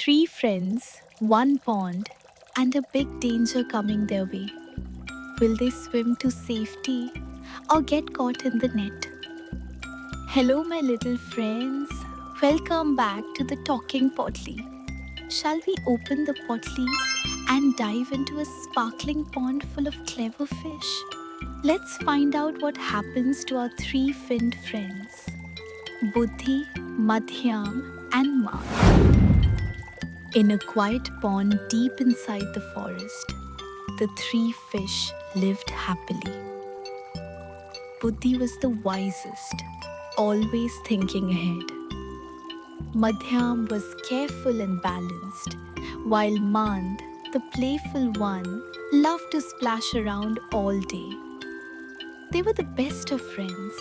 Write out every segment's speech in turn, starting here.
Three friends, one pond, and a big danger coming their way. Will they swim to safety or get caught in the net? Hello, my little friends. Welcome back to the Talking Potly. Shall we open the potly and dive into a sparkling pond full of clever fish? Let's find out what happens to our three finned friends Buddhi, Madhyam, and Maan. In a quiet pond deep inside the forest, the three fish lived happily. Buddhi was the wisest, always thinking ahead. Madhyam was careful and balanced, while Mand, the playful one, loved to splash around all day. They were the best of friends,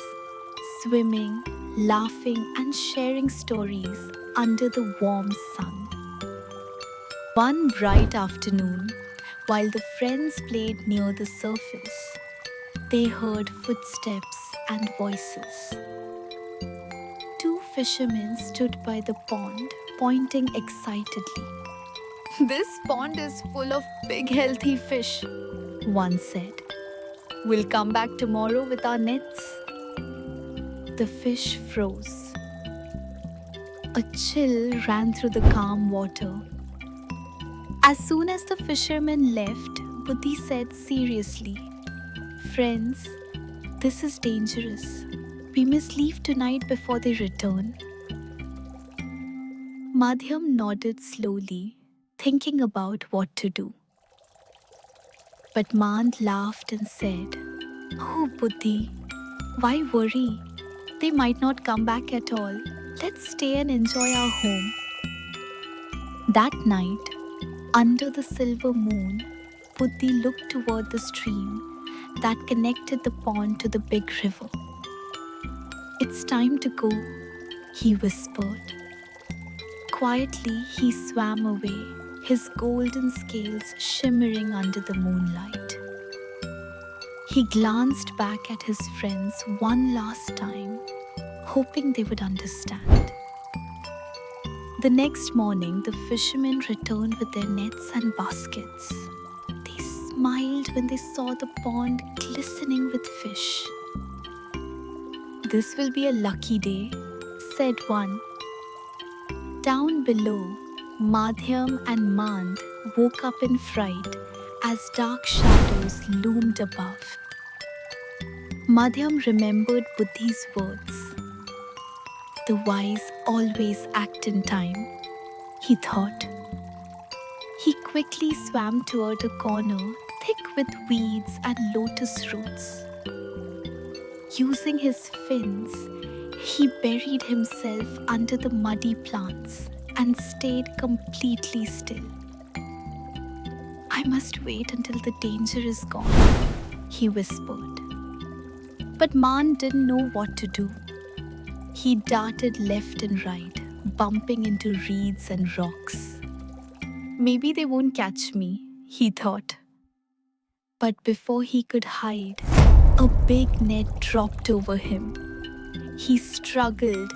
swimming, laughing, and sharing stories under the warm sun. One bright afternoon, while the friends played near the surface, they heard footsteps and voices. Two fishermen stood by the pond, pointing excitedly. "This pond is full of big, healthy fish," one said. "We'll come back tomorrow with our nets." The fish froze. A chill ran through the calm water. As soon as the fishermen left, Buddhi said seriously, "Friends, this is dangerous. We must leave tonight before they return." Madhyam nodded slowly, thinking about what to do. But Mand laughed and said, "Oh, Buddhi, why worry? They might not come back at all. Let's stay and enjoy our home." That night, under the silver moon, Buddhi looked toward the stream that connected the pond to the big river. "It's time to go," he whispered. Quietly, he swam away, his golden scales shimmering under the moonlight. He glanced back at his friends one last time, hoping they would understand. The next morning, the fishermen returned with their nets and baskets. They smiled when they saw the pond glistening with fish. "This will be a lucky day," said one. Down below, Madhyam and Mand woke up in fright as dark shadows loomed above. Madhyam remembered Buddhi's words. "The wise always act in time," he thought. He quickly swam toward a corner thick with weeds and lotus roots. Using his fins, he buried himself under the muddy plants and stayed completely still. "I must wait until the danger is gone," he whispered. But Man didn't know what to do. He darted left and right, bumping into reeds and rocks. "Maybe they won't catch me," he thought. But before he could hide, a big net dropped over him. He struggled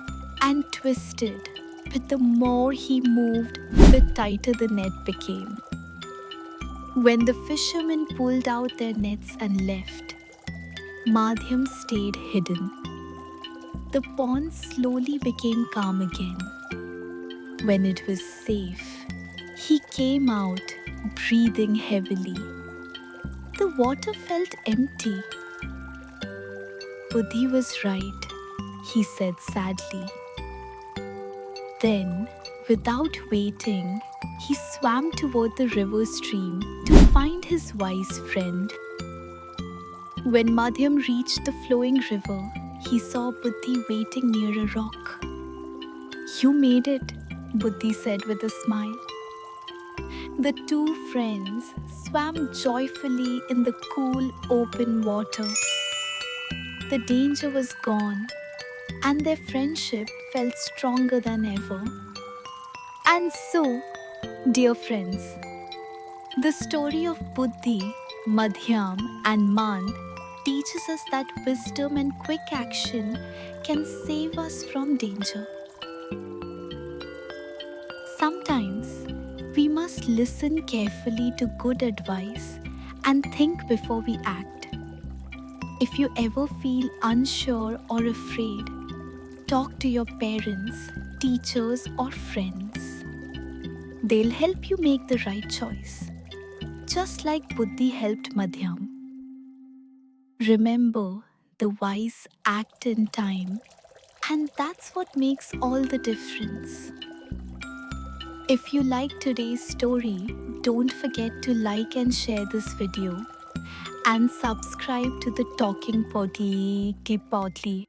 and twisted, but the more he moved, the tighter the net became. When the fishermen pulled out their nets and left, Madhyam stayed hidden. The pond slowly became calm again. When it was safe, he came out, breathing heavily. The water felt empty. "Buddhi was right," he said sadly. Then, without waiting, he swam toward the river stream to find his wise friend. When Madhyam reached the flowing river, he saw Buddhi waiting near a rock. "You made it," Buddhi said with a smile. The two friends swam joyfully in the cool, open water. The danger was gone, and their friendship felt stronger than ever. And so, dear friends, the story of Buddhi, Madhyam, and Mand teaches us that wisdom and quick action can save us from danger. Sometimes We must listen carefully to good advice and think before we act. If you ever feel unsure or afraid, talk to your parents, teachers, or friends. They'll help you make the right choice, just like Buddhi helped Madhyam. Remember, the wise act in time, and that's what makes all the difference. If you like today's story, don't forget to like and share this video and subscribe to the Talking Potty Podly.